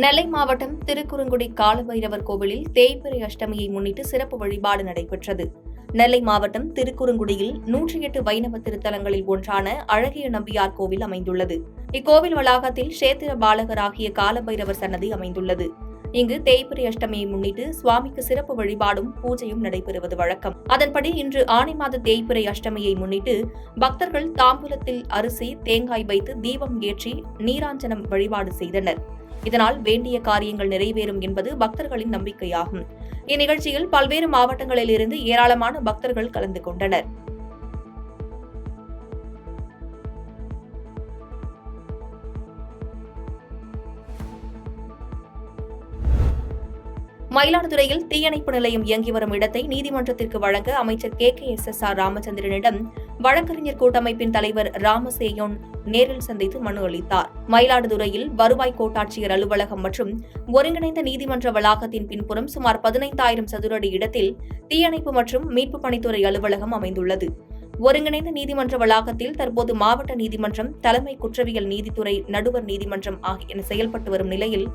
நெல்லை மாவட்டம் திருக்குறுங்குடி காலபைரவர் கோவிலில் தேய்பிறை அஷ்டமியை முன்னிட்டு சிறப்பு வழிபாடு நடைபெற்றது. நெல்லை மாவட்டம் திருக்குறுங்குடியில் 108 வைணவ திருத்தலங்களில் ஒன்றான அழகிய நம்பியார் கோவில் அமைந்துள்ளது. இக்கோவில் வளாகத்தில் கஷேத்திர பாலகராகிய காலபைரவர் சன்னதி அமைந்துள்ளது. இங்கு தேய்பிறை அஷ்டமியை முன்னிட்டு சுவாமிக்கு சிறப்பு வழிபாடும் பூஜையும் நடைபெறுவது வழக்கம். அதன்படி இன்று ஆனி மாத தேய்பிறை அஷ்டமியை முன்னிட்டு பக்தர்கள் தாம்பூலத்தில் அரிசி, தேங்காய் வைத்து தீபம் ஏற்றி நீராஞ்சனம் வழிபாடு செய்தனர். இதனால் வேண்டிய காரியங்கள் நிறைவேறும் என்பது பக்தர்களின் நம்பிக்கையாகும். இந்நிகழ்ச்சியில் பல்வேறு மாவட்டங்களில் இருந்து ஏராளமான பக்தர்கள் கலந்து கொண்டனர். மயிலாடுதுறையில் தீயணைப்பு நிலையம் இயங்கி வரும் இடத்தை நீதிமன்றத்திற்கு வழங்க அமைச்சர் KKSSR ராமச்சந்திரனிடம் வழக்கறிஞர் கூட்டமைப்பின் தலைவர் ராமசேயோன் நேரில் சந்தித்து மனு அளித்தார். மயிலாடுதுறையில் வருவாய் கோட்டாட்சியர் அலுவலகம் மற்றும் ஒருங்கிணைந்த நீதிமன்ற வளாகத்தின் பின்புறம் சுமார் 15,000 சதுர அடி இடத்தில் தீயணைப்பு மற்றும் மீட்புப் பணித்துறை அலுவலகம் அமைந்துள்ளது. ஒருங்கிணைந்த நீதிமன்ற வளாகத்தில் தற்போது மாவட்ட நீதிமன்றம், தலைமை குற்றவியல் நீதித்துறை, நடுவர் நீதிமன்றம் ஆகியன செயல்பட்டு வரும் நிலையில்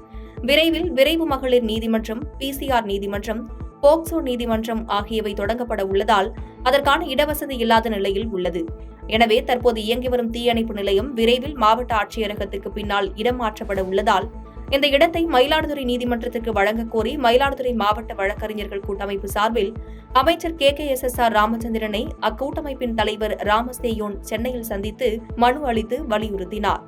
விரைவில் விரைவு மகளிர் நீதிமன்றம், PCR நீதிமன்றம், போக்சோ நீதிமன்றம் ஆகியவை தொடங்கப்பட உள்ளதால் அதற்கான இடவசதி இல்லாத நிலையில் உள்ளது. எனவே தற்போது இயங்கி வரும் தீயணைப்பு நிலையம் விரைவில் மாவட்ட ஆட்சியரகத்திற்கு பின்னால் இடம் மாற்றப்பட உள்ளதால் இந்த இடத்தை மயிலாடுதுறை நீதிமன்றத்திற்கு வழங்கக் கோரி மயிலாடுதுறை மாவட்ட வழக்கறிஞர்கள் கூட்டமைப்பு சார்பில் அமைச்சர் KKSSR ராமச்சந்திரனை அக்கூட்டமைப்பின் தலைவர் ராமசேயோன் சென்னையில் சந்தித்து மனு அளித்து வலியுறுத்தினார்.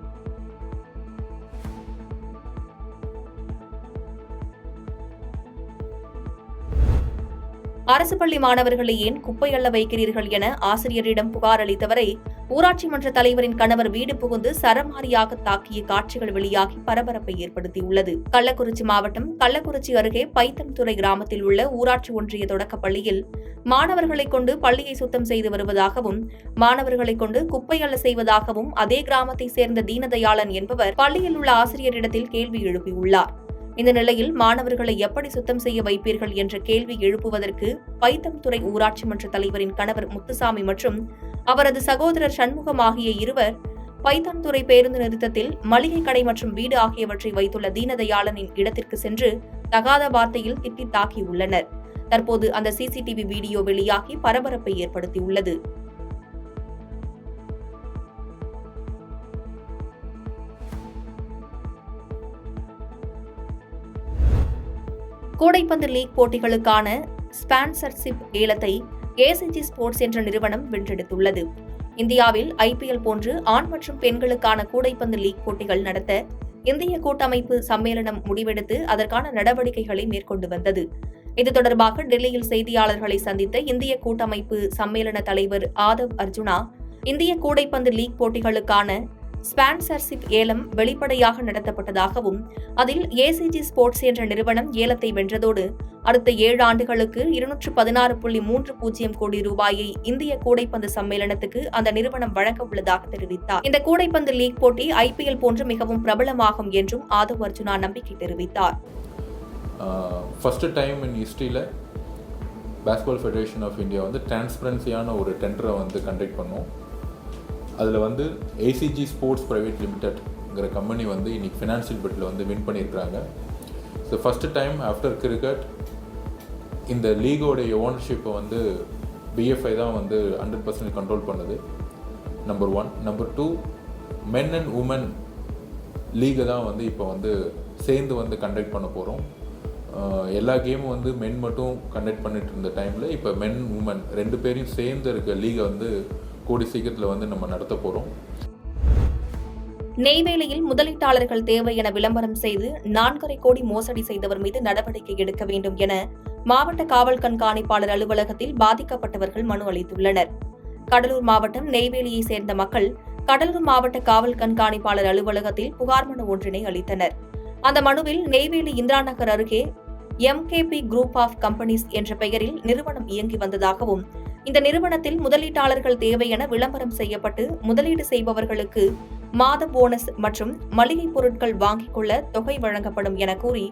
அரசு பள்ளி மாணவர்களை ஏன் குப்பை அள்ள வைக்கிறீர்கள் என ஆசிரியரிடம் புகார் அளித்தவரை ஊராட்சி மன்ற தலைவரின் கணவர் வீடு புகுந்து சரமாரியாக தாக்கிய காட்சிகள் வெளியாகி பரபரப்பை ஏற்படுத்தியுள்ளது. கள்ளக்குறிச்சி மாவட்டம் கள்ளக்குறிச்சி அருகே பைத்தம்துறை கிராமத்தில் உள்ள ஊராட்சி ஒன்றிய தொடக்கப் பள்ளியில் மாணவர்களை கொண்டு பள்ளியை சுத்தம் செய்து வருவதாகவும், மாணவர்களை கொண்டு குப்பை அள்ள செய்வதாகவும் அதே கிராமத்தை சேர்ந்த தீனதயாளன் என்பவர் பள்ளியில் உள்ள ஆசிரியரிடத்தில் கேள்வி எழுப்பியுள்ளார். இந்த நிலையில் மாணவர்களை எப்படி சுத்தம் செய்ய வைப்பீர்கள் என்ற கேள்வி எழுப்புவதற்கு பைத்தம்துறை ஊராட்சி மன்ற தலைவரின் கணவர் முத்துசாமி மற்றும் அவரது சகோதரர் சண்முகம் ஆகிய இருவர் பைத்தம்துறை பேருந்து நிறுத்தத்தில் மளிகை கடை மற்றும் வீடு ஆகியவற்றை வைத்துள்ள தீனதயாளனின் இடத்திற்கு சென்று தகாத வார்த்தையில் திட்டி தாக்கியுள்ளனர். தற்போது அந்த CCTV வீடியோ வெளியாகி பரபரப்பை ஏற்படுத்தியுள்ளது. கூடைப்பந்து லீக் போட்டிகளுக்கான ஸ்பான்சர்ஷிப் ஏலத்தை ACG ஸ்போர்ட்ஸ் என்ற நிறுவனம் வென்றெடுத்துள்ளது. இந்தியாவில் IPL போன்று ஆண் மற்றும் பெண்களுக்கான கூடைப்பந்து லீக் போட்டிகள் நடத்த இந்திய கூட்டமைப்பு சம்மேளனம் முடிவெடுத்து அதற்கான நடவடிக்கைகளை மேற்கொண்டு வந்தது. இது தொடர்பாக டெல்லியில் செய்தியாளர்களை சந்தித்த இந்திய கூட்டமைப்பு சம்மேளன தலைவர் ஆதவ் அர்ஜுனா, இந்திய கூடைப்பந்து லீக் போட்டிகளுக்கான ஸ்பான்சர்ஷிப் ஏலம் வெளிப்படையாக நடத்தப்பட்டதாகவும், அதில் ACG ஸ்போர்ட்ஸ் என்ற நிறுவனம் ஏலத்தை வென்றதோடு அடுத்த 7 ஆண்டுகளுக்கு 216.30 கோடி ரூபாயை இந்திய கூடைப்பந்து சம்மேளனத்துக்கு அந்த நிறுவனம் வழங்க உள்ளதாக தெரிவித்தார். இந்த கூடைப்பந்து லீக் போட்டி IPL போன்று மிகவும் பிரபலமாகும் என்றும் ஆதவ் அர்ஜுனா நம்பிக்கை தெரிவித்தார். ஃபர்ஸ்ட் டைம் இன் ஹிஸ்டரியில் பாஸ்கெட்பால் ஃபெடரேஷன் ஆஃப் இந்தியா டிரான்ஸ்பரன்சியான ஒரு டெண்டரை கண்டக்ட் பண்ணோம். அதில் ACG ஸ்போர்ட்ஸ் பிரைவேட் லிமிடெட்ங்கிற கம்பெனி இன்னைக்கு ஃபினான்ஷியல் பெட்டில் வின் பண்ணியிருக்கிறாங்க. So first time after cricket இந்த லீகோடைய ஓனர்ஷிப்பை BFI தான் 100% கண்ட்ரோல் பண்ணுது. Number 1. Number 2, men and women லீகை தான் இப்போ சேர்ந்து கண்டக்ட் பண்ண போகிறோம். எல்லா கேமும் மென் மட்டும் கண்டக்ட் பண்ணிட்டு இருந்த டைமில் இப்போ மென் உமன் 2 பேரையும் சேர்ந்து இருக்க லீகை கூடி சீக்கிரத்தில் நம்ம நடத்த போகிறோம். நெய்வேலியில் முதலீட்டாளர்கள் தேவை என விளம்பரம் செய்து 4.5 கோடி மோசடி செய்தவர் மீது நடவடிக்கை எடுக்க வேண்டும் என மாவட்ட காவல் கண்காணிப்பாளர் அலுவலகத்தில் பாதிக்கப்பட்டவர்கள் மனு அளித்துள்ளனர். கடலூர் மாவட்டம் நெய்வேலியை சேர்ந்த மக்கள் கடலூர் மாவட்ட காவல் கண்காணிப்பாளர் அலுவலகத்தில் புகார் மனு ஒன்றினை அளித்தனர். அந்த மனுவில் நெய்வேலி இந்திரா நகர் அருகே MKP குரூப் ஆஃப் கம்பெனிஸ் என்ற பெயரில் நிறுவனம் இயங்கி வந்ததாகவும், இந்த நிறுவனத்தில் முதலீட்டாளர்கள் தேவை என விளம்பரம் செய்யப்பட்டு முதலீடு செய்பவர்களுக்கு மாத போனஸ் மற்றும் மளிகை பொருட்கள் வாங்கிக் கொள்ள தொகை வழங்கப்படும் என கூறி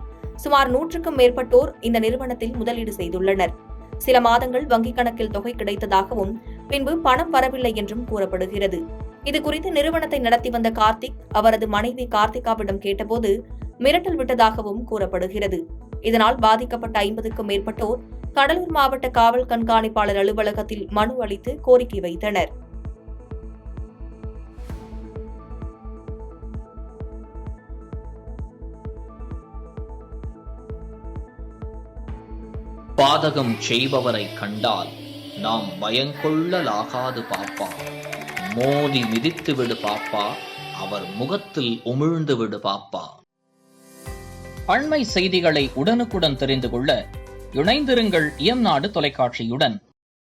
சுமார் 100க்கும் மேற்பட்டோர் இந்த நிறுவனத்தில் முதலீடு செய்துள்ளனர். சில மாதங்கள் வங்கிக் கணக்கில் தொகை கிடைத்ததாகவும் பின்பு பணம் வரவில்லை என்றும் கூறப்படுகிறது. இதுகுறித்து நிறுவனத்தை நடத்தி வந்த கார்த்திக் அவரது மனைவி கார்த்திகாவிடம் கேட்டபோது மிரட்டல் விட்டதாகவும் கூறப்படுகிறது. இதனால் பாதிக்கப்பட்ட 50க்கும் மேற்பட்டோர் கடலூர் மாவட்ட காவல் கண்காணிப்பாளர் அலுவலகத்தில் மனு அளித்து கோரிக்கை வைத்தனர். பாதகம் செய்பவரை கண்டால் நாம் பயங்கொள்ளலாகாது பாப்பா. மோதி மிதித்து விடு பாப்பா, அவர் முகத்தில் உமிழ்ந்து விடு பாப்பா. அண்மை செய்திகளை உடனுக்குடன் தெரிந்து கொள்ள இணைந்திருங்கள் இயம்நாடு தொலைக்காட்சியுடன்.